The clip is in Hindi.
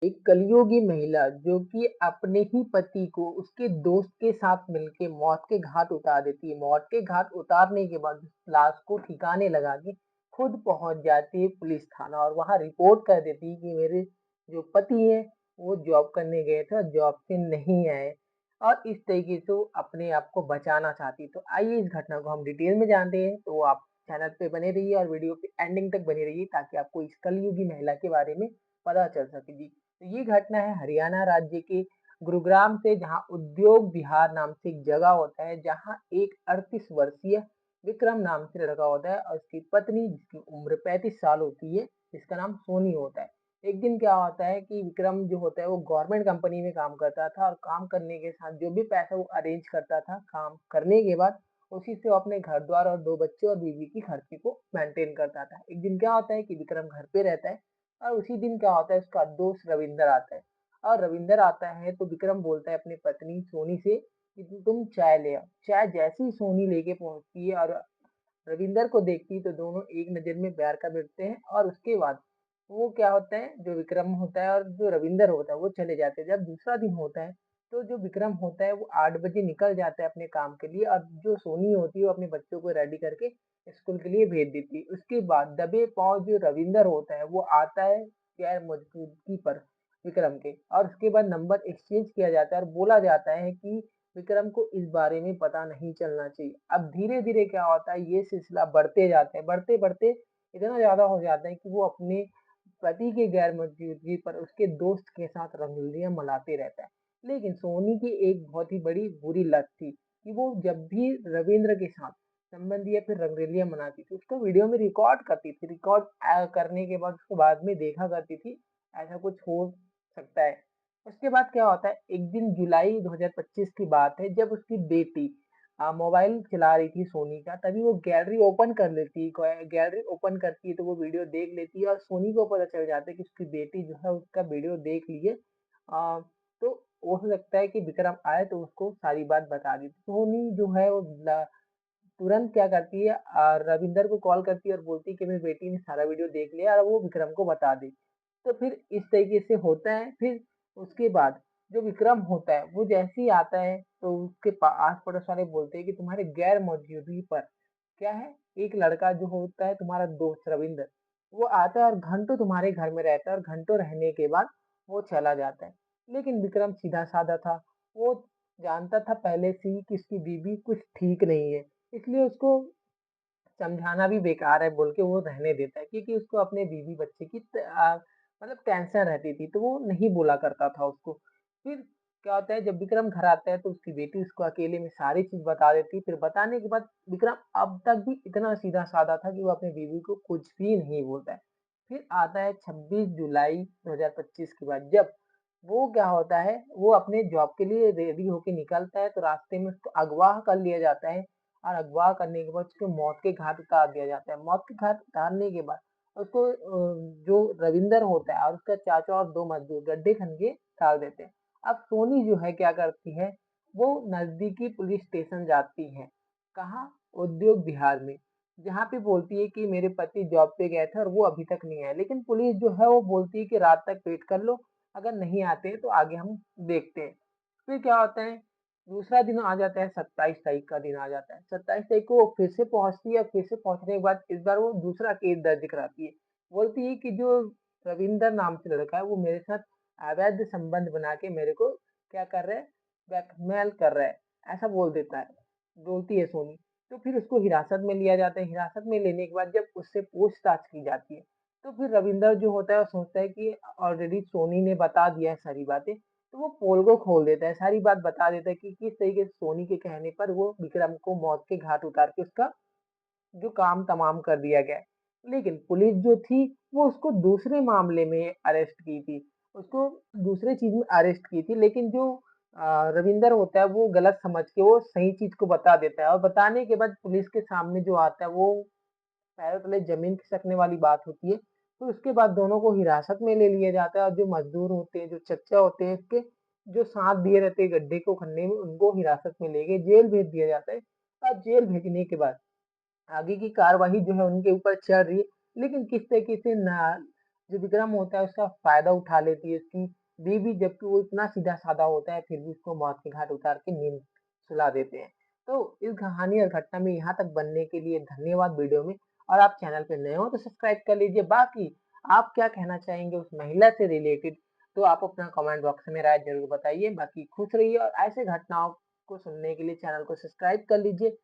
एक कलियुगी महिला जो कि अपने ही पति को उसके दोस्त के साथ मिलके मौत के घाट उतार देती है। मौत के घाट उतारने के बाद उस लाश को ठिकाने लगा के खुद पहुंच जाती है पुलिस थाना और वहां रिपोर्ट कर देती है कि मेरे जो पति है वो जॉब करने गए थे और जॉब से नहीं आए और इस तरीके से वो अपने आप को बचाना चाहती है। तो आइए इस घटना को हम डिटेल में जानते हैं। तो आप चैनल पे बने रहिए और वीडियो के एंडिंग तक बने रहिए ताकि आपको इस कलियुगी महिला के बारे में पता चल सके जी। तो ये घटना है हरियाणा राज्य के गुरुग्राम से, जहाँ उद्योग विहार नाम से एक जगह होता है, जहाँ एक 38 वर्षीय विक्रम नाम से लड़का होता है और उसकी पत्नी जिसकी उम्र 35 साल होती है, जिसका नाम सोनी होता है। एक दिन क्या होता है कि विक्रम जो होता है वो गवर्नमेंट कंपनी में काम करता था और काम करने के साथ जो भी पैसा वो अरेंज करता था काम करने के बाद, उसी से वो अपने घर द्वार और 2 बच्चे और बीवी की खर्चे को मेंटेन करता था। एक दिन क्या होता है कि विक्रम घर पे रहता है और उसी दिन क्या होता है उसका दोस्त रविंदर आता है और रविंदर आता है तो विक्रम बोलता है अपनी पत्नी सोनी से कि तुम चाय ले आओ। चाय जैसे ही सोनी लेके पहुंचती है और रविंदर को देखती है तो दोनों एक नज़र में प्यार कर बैठते हैं और उसके बाद वो क्या होता है, जो विक्रम होता है और जो रविंदर होता है वो चले जाते हैं। जब दूसरा दिन होता है तो जो विक्रम होता है वो 8 बजे निकल जाता है अपने काम के लिए और जो सोनी होती है वो अपने बच्चों को रेडी करके स्कूल के लिए भेज देती है। उसके बाद दबे पाँव जो रविंदर होता है वो आता है गैर मौजूदगी पर विक्रम के और उसके बाद नंबर एक्सचेंज किया जाता है और बोला जाता है कि विक्रम को इस बारे में पता नहीं चलना चाहिए। अब धीरे-धीरे क्या होता है ये सिलसिला बढ़ते जाता है, बढ़ते-बढ़ते इतना ज़्यादा हो जाता है कि वो अपने पति की गैर मौजूदगी पर उसके दोस्त के साथ रंगोलियाँ मनाते रहता है। लेकिन सोनी की एक बहुत ही बड़ी बुरी लत थी कि वो जब भी रवींद्र के साथ संबंध या फिर रंगोलियाँ मनाती थी, उसको वीडियो में रिकॉर्ड करती थी। रिकॉर्ड करने के बाद उसको बाद में देखा करती थी, ऐसा कुछ हो सकता है। उसके बाद क्या होता है, एक दिन जुलाई 2025 की बात है जब उसकी बेटी मोबाइल चला रही थी सोनी का, तभी वो गैलरी ओपन कर लेती है। गैलरी ओपन करती है तो वो वीडियो देख लेती है और सोनी को पता चल जाता है कि उसकी बेटी जो है उसका वीडियो देख ली है। तो हो सकता है कि विक्रम आए तो उसको सारी बात बता दी। सोनी जो है वो तुरंत क्या करती है, रविंदर को कॉल करती है और बोलती है कि मेरी बेटी ने सारा वीडियो देख लिया और वो विक्रम को बता दे। तो फिर इस तरीके से होता है। फिर उसके बाद जो विक्रम होता है वो जैसे ही आता है तो उसके आस पड़ोस वाले बोलते हैं कि तुम्हारे गैर मौजूदगी पर क्या है, एक लड़का जो होता है तुम्हारा दोस्त रविंदर, वो आता है और घंटों तुम्हारे घर में रहता है और घंटों रहने के बाद वो चला जाता है। लेकिन विक्रम सीधा साधा था, वो जानता था पहले से ही कि उसकी बीवी कुछ ठीक नहीं है, इसलिए उसको समझाना भी बेकार है बोल के वो रहने देता है, क्योंकि उसको अपने बीवी बच्चे की मतलब टेंशन रहती थी तो वो नहीं बोला करता था उसको। फिर क्या होता है, जब विक्रम घर आता है तो उसकी बेटी उसको अकेले में सारी चीज बता देती है। फिर बताने के बाद विक्रम अब तक भी इतना सीधा साधा था कि वो अपनी बीवी को कुछ भी नहीं बोलता है। फिर आता है 26 जुलाई 2025 के बाद, जब वो क्या होता है, वो अपने जॉब के लिए रेडी होके निकलता है तो रास्ते में उसको अगवा कर लिया जाता है और अगवा करने के बाद उसको मौत के घाट उतार दिया जाता है। मौत के घाट उतारने के बाद उसको जो रविंदर होता है और उसका चाचा और 2 मजदूर गड्ढे खन के डाल देते हैं। अब सोनी जो है क्या करती है, वो नज़दीकी पुलिस स्टेशन जाती है। कहाँ? उद्योग विहार में। जहाँ पे बोलती है कि मेरे पति जॉब पे गए थे और वो अभी तक नहीं आए। लेकिन पुलिस जो है वो बोलती है कि रात तक वेट कर लो, अगर नहीं आते हैं तो आगे हम देखते हैं। फिर क्या होता है, दूसरा दिन आ जाता है, 27 तारीख का दिन आ जाता है। 27 तारीख को वो फिर से पहुँचती है, फिर से पहुँचने के बाद इस बार वो दूसरा केस दर्ज कराती है। बोलती है कि जो रविंदर नाम से लड़का है वो मेरे साथ अवैध संबंध बना के मेरे को क्या कर रहा है, ब्लैकमेल कर रहा है, ऐसा बोल देता है, बोलती है सोनी। तो फिर उसको हिरासत में लिया जाता है। हिरासत में लेने के बाद जब उससे पूछताछ की जाती है, तो फिर रविंदर जो होता है वो सोचता है कि ऑलरेडी सोनी ने बता दिया है सारी बातें, तो वो पोल को खोल देता है, सारी बात बता देता है कि किस तरीके से सोनी के कहने पर वो विक्रम को मौत के घाट उतार के उसका जो काम तमाम कर दिया गया है। लेकिन पुलिस जो थी वो उसको दूसरे मामले में अरेस्ट की थी, उसको दूसरे चीज़ में अरेस्ट की थी। लेकिन जो रविंदर होता है वो गलत समझ के वो सही चीज़ को बता देता है और बताने के बाद पुलिस के सामने जो आता है वो पैरों तले ज़मीन खिसकने वाली बात होती है। तो उसके बाद दोनों को हिरासत में ले लिया जाता है और जो मज़दूर होते हैं, जो चच्चा होते हैं इसके, जो साथ दिए रहते हैं गड्ढे को खनने में, उनको हिरासत में लेके जेल भेज दिया जाता है। और जेल भेजने के बाद आगे की कार्रवाई जो है उनके ऊपर चल रही है। लेकिन किस तरीके से ना जो विक्रम होता है उसका फ़ायदा उठा लेती है उसकी बीवी, जबकि वो इतना सीधा-साधा होता है, फिर भी उसको मौत के घाट उतार के नींद सुला देते हैं। तो इस कहानी और घटना में यहाँ तक बनने के लिए धन्यवाद वीडियो में, और आप चैनल पे नए हो तो सब्सक्राइब कर लीजिए। बाकी आप क्या कहना चाहेंगे उस महिला से रिलेटेड, तो आप अपना कमेंट बॉक्स में राय ज़रूर बताइए। बाकी खुश रहिए और ऐसे घटनाओं को सुनने के लिए चैनल को सब्सक्राइब कर लीजिए।